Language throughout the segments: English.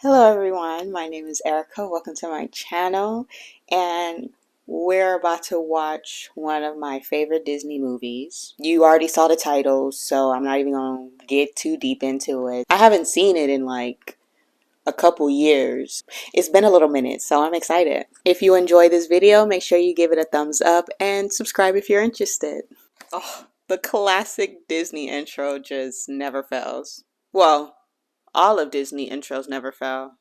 Hello everyone, my name is Aericka. Welcome to my channel, and we're about to watch one of my favorite Disney movies. You already saw the title, so I'm not even gonna get too deep into it. I haven't seen it in like a couple years. It's been a little minute, so I'm excited. If you enjoy this video, make sure you give it a thumbs up and subscribe if you're interested. Oh, the classic Disney intro just never fails. Well, all of Disney intros never fail,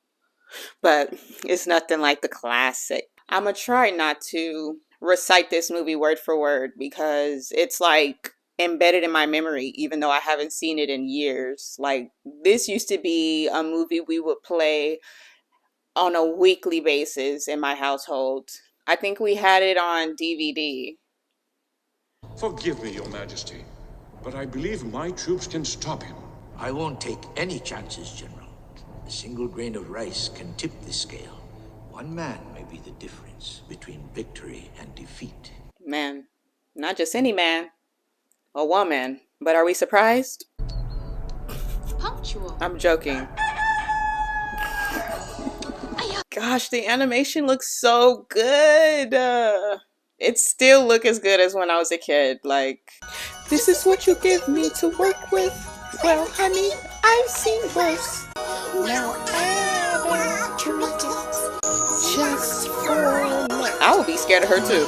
but it's nothing like the classic. I'm gonna try not to recite this movie word for word because it's like embedded in my memory, even though I haven't seen it in years. Like, this used to be a movie we would play on a weekly basis in my household. I think we had it on DVD. Forgive me, Your Majesty, but I believe my troops can stop him. I won't take any chances, General. A single grain of rice can tip the scale. One man may be the difference between victory and defeat. Man, not just any man, a woman. But are we surprised? Punctual. I'm joking. Gosh, the animation looks so good. It still look as good as when I was a kid. Like, this is what you give me to work with. Well, honey, I've seen worse. Now I just for me. I would be scared of her too.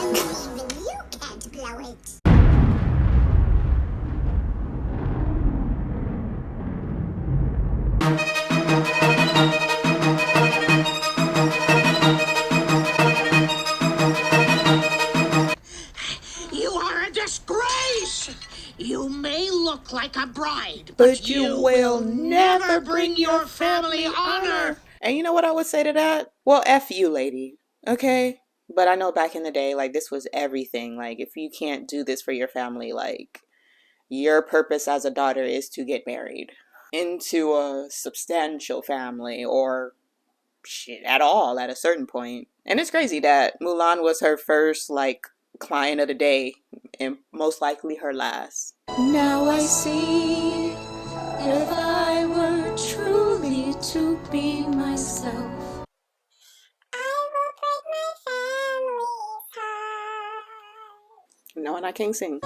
You are a disgrace! You may look like a bride, But you will never bring your family honor. And you know what I would say to that? Well, F you, lady. Okay? But I know back in the day, like, this was everything. Like, if you can't do this for your family, like, your purpose as a daughter is to get married into a substantial family or shit at all at a certain point. And it's crazy that Mulan was her first, like, client of the day and most likely her last. Now I see, if I were truly to be myself, I will break my family's heart. No, and I can't sing.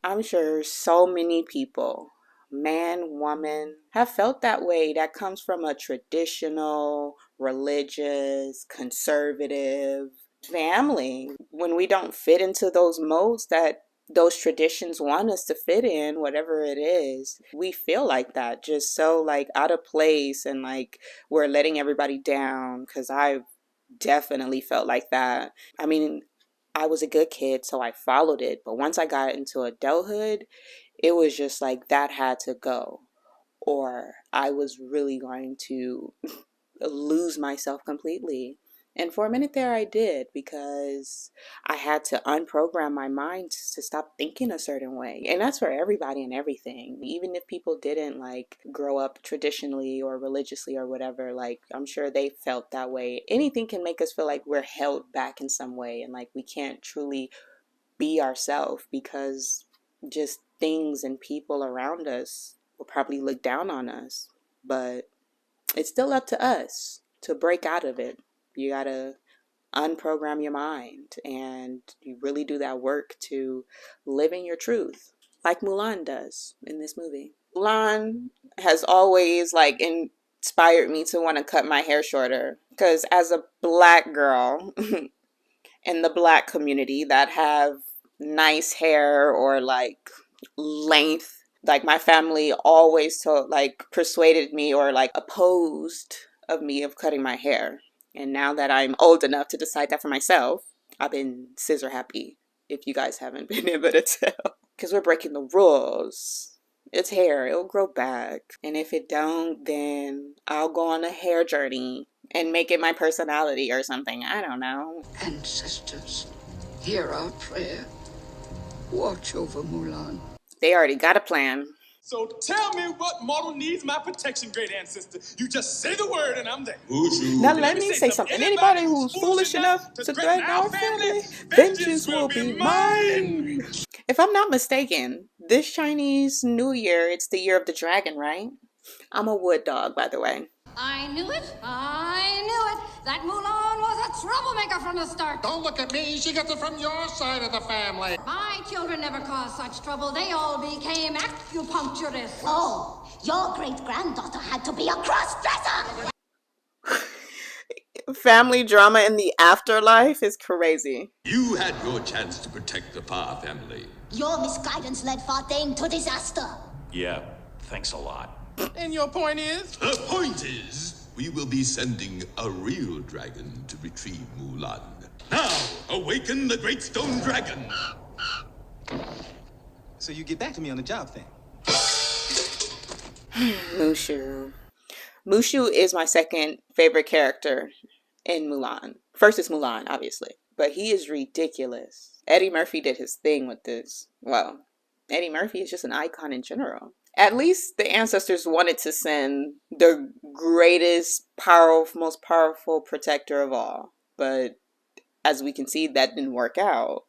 I'm sure so many people, man, woman, have felt that way. That comes from a traditional, religious, conservative family. When we don't fit into those molds that those traditions want us to fit in, whatever it is, we feel like that, just so like out of place, and like we're letting everybody down. Because I've definitely felt like that. I mean, I was a good kid, so I followed it. But once I got into adulthood, it was just like that had to go, or I was really going to lose myself completely. And for a minute there, I did, because I had to unprogram my mind to stop thinking a certain way. And that's for everybody and everything. Even if people didn't like grow up traditionally or religiously or whatever, like, I'm sure they felt that way. Anything can make us feel like we're held back in some way and like we can't truly be ourselves, because just things and people around us will probably look down on us. But it's still up to us to break out of it. You gotta unprogram your mind and you really do that work to live in your truth, like Mulan does in this movie. Mulan has always like inspired me to want to cut my hair shorter, because as a black girl in the black community that have nice hair or like length, like my family always told, like persuaded me or like opposed of me of cutting my hair. And now that I'm old enough to decide that for myself, I've been scissor happy, if you guys haven't been able to tell. Because we're breaking the rules. It's hair, it'll grow back. And if it don't, then I'll go on a hair journey and make it my personality or something. I don't know. Ancestors, hear our prayer. Watch over Mulan. They already got a plan. So tell me what mortal needs my protection, great ancestor. You just say the word and I'm there. Now let me say something. Anybody who's foolish enough to threaten our family, vengeance will be mine. If I'm not mistaken, this Chinese New Year, it's the year of the dragon, right? I'm a wood dog, by the way. I knew it. I knew it. That Mulan was a troublemaker from the start. Don't look at me. She gets it from your side of the family. My children never caused such trouble. They all became acupuncturists. Oh, your great-granddaughter had to be a cross-dresser! Family drama in the afterlife is crazy. You had your chance to protect the Pa family. Your misguidance led Farthane to disaster. Yeah, thanks a lot. And your point is? The point is, we will be sending a real dragon to retrieve Mulan. Now, awaken the great stone dragon. So you get back to me on the job thing. Mushu. Mushu is my second favorite character in Mulan. First is Mulan, obviously. But he is ridiculous. Eddie Murphy did his thing with this. Well, Eddie Murphy is just an icon in general. At least the ancestors wanted to send the greatest, most powerful protector of all. But as we can see, that didn't work out.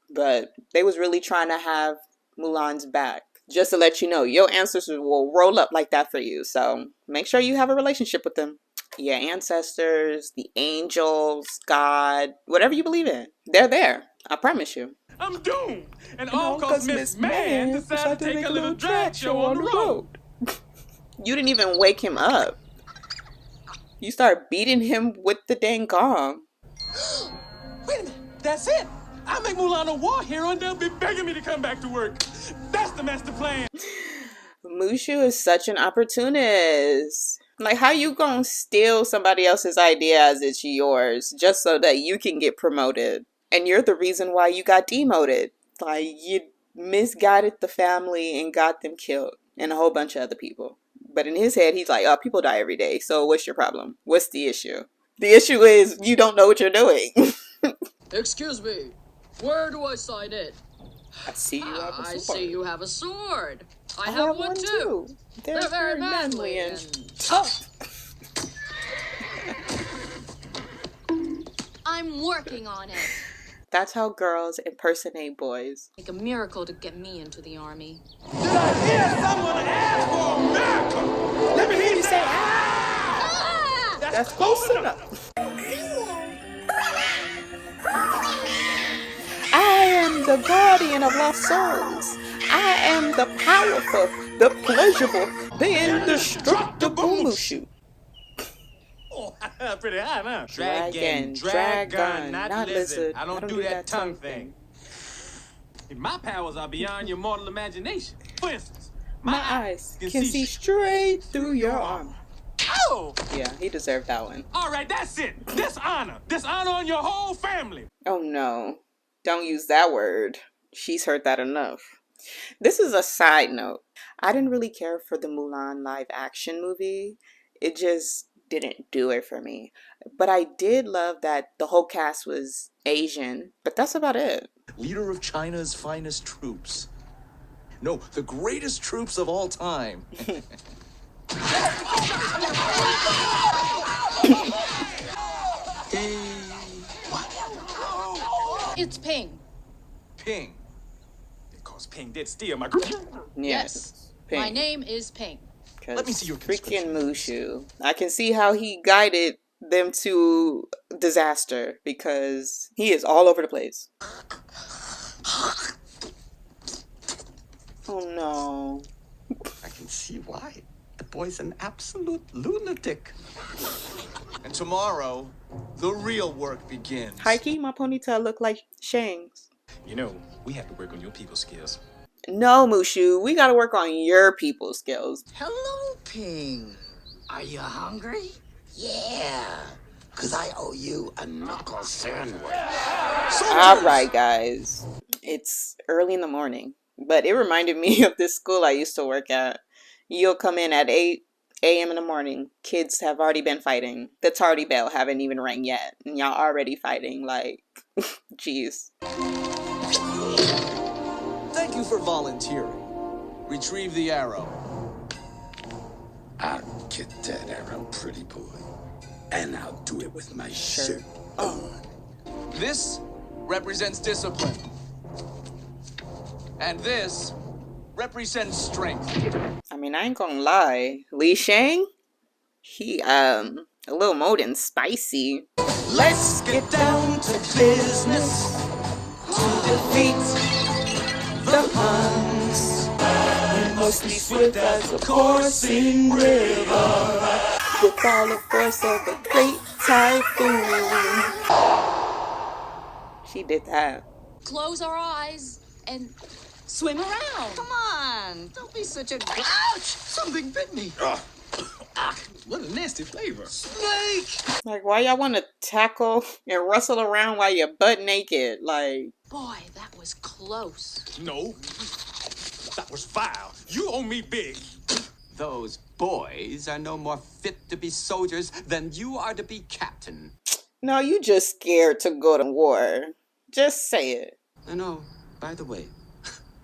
But they was really trying to have Mulan's back. Just to let you know, your ancestors will roll up like that for you. So make sure you have a relationship with them. Your ancestors, the angels, God, whatever you believe in, they're there. I promise you. I'm doomed. And all because Miss Man decided to take a little drag show on the road. You didn't even wake him up. You start beating him with the dang gong. Wait a minute. That's it. I make Mulan a war hero and they'll be begging me to come back to work. That's the master plan. Mushu is such an opportunist. Like, how you gonna steal somebody else's idea as it's yours just so that you can get promoted? And you're the reason why you got demoted. Like, you misguided the family and got them killed. And a whole bunch of other people. But in his head, he's like, oh, people die every day. So what's your problem? What's the issue? The issue is you don't know what you're doing. Excuse me. Where do I sign in? I see you have a sword. I see you have a sword. I have have one too. They're very manly and tough. I'm working on it. That's how girls impersonate boys. Make a miracle to get me into the army. Did I hear someone ask for a miracle? Let me hear you say, ah! That's close enough. I am the guardian of lost souls. I am the powerful, the pleasurable, the indestructible Mushu. Oh, pretty high, huh? Dragon, not lizard. I don't do that tongue thing. My powers are beyond your mortal imagination. For instance, my eyes can see straight through your armor. Oh! Yeah, he deserved that one. All right, that's it. Dishonor. Dishonor on your whole family. Oh no, don't use that word. She's heard that enough. This is a side note. I didn't really care for the Mulan live action movie. It just didn't do it for me. But I did love that the whole cast was Asian. But that's about it. Leader of China's finest troops. No, the greatest troops of all time. It's Ping. Ping. Because Ping did steal my... Yes. Ping. My name is Ping. Let me see your freaking Mushu. I can see how he guided them to disaster because he is all over the place. Oh no. I can see why. The boy's an absolute lunatic. And tomorrow, the real work begins. Hikey, my ponytail look like Shang's. You know, we have to work on your people skills. No, Mushu, we gotta work on your people skills. Hello, Ping. Are you hungry? Yeah, because I owe you a knuckle sandwich. Alright, guys. It's early in the morning, but it reminded me of this school I used to work at. You'll come in at 8 a.m. in the morning. Kids have already been fighting. The tardy bell haven't even rang yet. And y'all already fighting. Like, jeez. Thank you for volunteering. Retrieve the arrow. I'll get that arrow, pretty boy. And I'll do it with my shirt on. This represents discipline. And this represents strength. I mean, I ain't gonna lie. Shang, he, a little more than spicy. Let's get down to business to defeat the Hunks. We must be swift as a coursing river With all the force of a great typhoon. She did that. Close our eyes and swim around. Come on, don't be such a grouch. Something bit me. What a nasty flavor. Snake! Like, why y'all want to tackle and wrestle around while you're butt naked? Like, Boy, that was close. No, that was vile. You owe me big. Those boys are no more fit to be soldiers than you are to be captain. no, you just scared to go to war. Just say it. I know, by the way,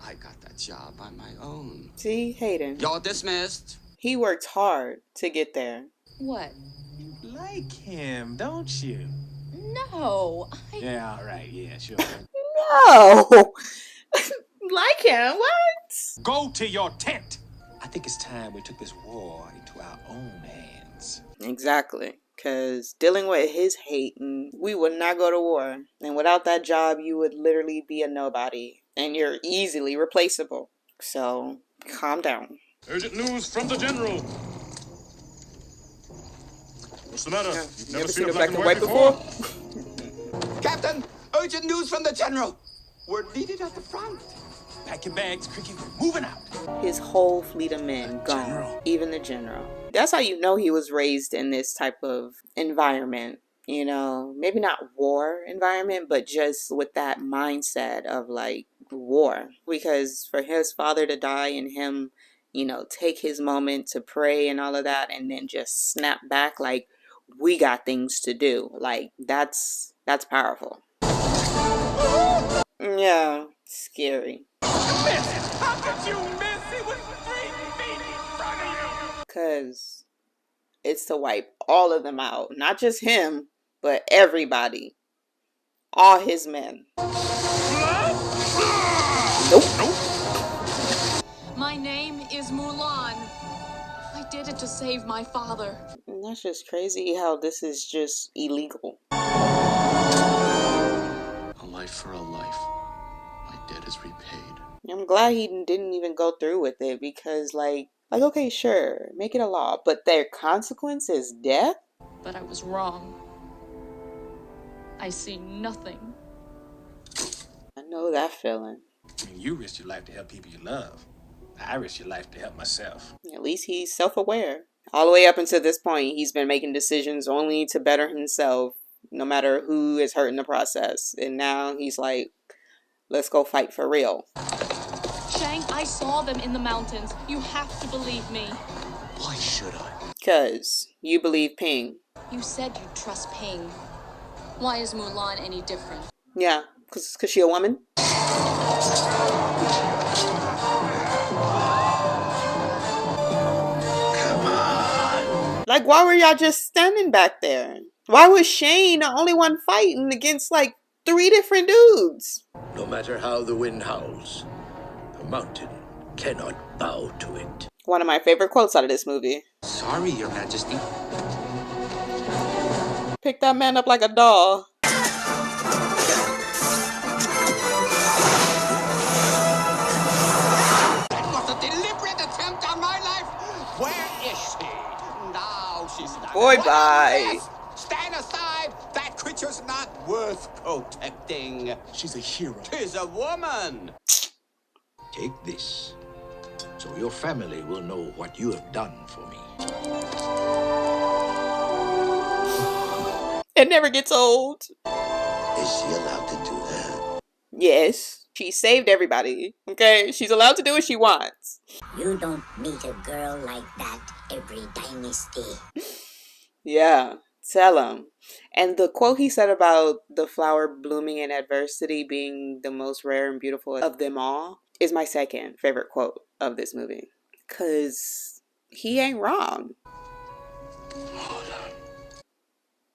I got that job on my own. See, Hayden. You're dismissed. He worked hard to get there. What? Like him, don't you? No, Yeah, all right, yeah, sure. No! Like him? What? Go to your tent. I think it's time we took this war into our own hands. Exactly. Because dealing with his hate, we would not go to war. And without that job, you would literally be a nobody. And you're easily replaceable. So, calm down. Urgent news from the general. What's the matter? You've Never seen a black and white before? Captain, urgent news from the general. We're needed at the front. Pack your bags, Cricket. We're moving out. His whole fleet of men gone. General. Even the general. That's how you know he was raised in this type of environment. You know, maybe not war environment, but just with that mindset of like war. Because for his father to die and him, you know, take his moment to pray and all of that and then just snap back like, we got things to do. Like, that's powerful. Yeah, scary. How could you miss? He was 3 feet in front of you. Because it's to wipe all of them out. Not just him, but everybody. All his men. Nope. my name is Mulan. I did it to save my father. And that's just crazy how this is just illegal. A life for a life. My debt is repaid. I'm glad he didn't even go through with it because like okay, sure, make it a law, but their consequence is death? But I was wrong. I see nothing. I know that feeling. I mean, you risked your life to help people you love. I risked your life to help myself. At least he's self-aware. All the way up until this point, he's been making decisions only to better himself, no matter who is hurt in the process. And now he's like, let's go fight for real. Shang, I saw them in the mountains. You have to believe me. Why should I? Because you believe Ping. You said you trust Ping. Why is Mulan any different? Yeah, because she a woman? Like, why were y'all just standing back there? Why was Shane the only one fighting against, like, 3 different dudes? No matter how the wind howls, the mountain cannot bow to it. One of my favorite quotes out of this movie. Sorry, Your Majesty. Pick that man up like a doll. That was a deliberate attempt on my life. Where is she? Now she's not. Boy, bye. Stand aside. That creature's not worth protecting. She's a hero. She's a woman. Take this, so your family will know what you have done for me. It never gets old. Is she allowed to do that? Yes, she saved everybody. Okay, she's allowed to do what she wants. You don't meet a girl like that every dynasty. Yeah, tell him. And the quote he said about the flower blooming in adversity being the most rare and beautiful of them all is my second favorite quote. of this movie. Because he ain't wrong.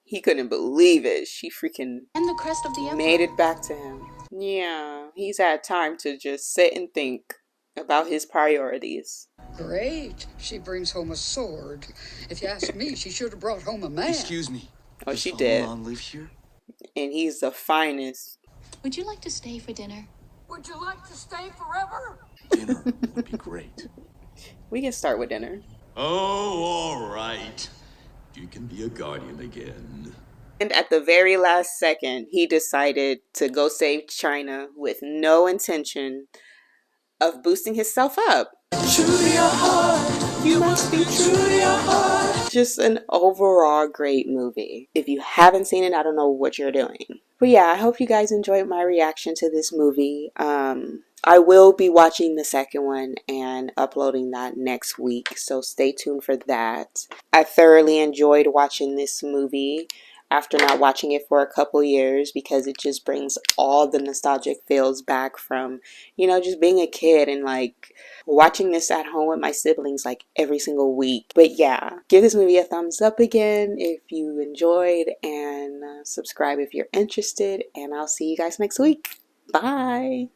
He couldn't believe it. She freaking And the crest of the made empire. it back to him. Yeah, he's had time to just sit and think about his priorities. Great. She brings home a sword. If you ask me, she should have brought home a man. Excuse me. Oh, Does she did. Mulan live here? And he's the finest. Would you like to stay for dinner? Would you like to stay forever? Dinner would be great. We can start with dinner. Oh, all right. You can be a guardian again. And at the very last second, he decided to go save China with no intention of boosting himself up. True to your heart, you must be true to your heart. Just an overall great movie. If you haven't seen it, I don't know what you're doing. But yeah, I hope you guys enjoyed my reaction to this movie. I will be watching the second one and uploading that next week, so stay tuned for that. I thoroughly enjoyed watching this movie after not watching it for a couple years, because it just brings all the nostalgic feels back from, you know, just being a kid and like watching this at home with my siblings like every single week. But yeah, give this movie a thumbs up again if you enjoyed, and subscribe if you're interested, and I'll see you guys next week. Bye.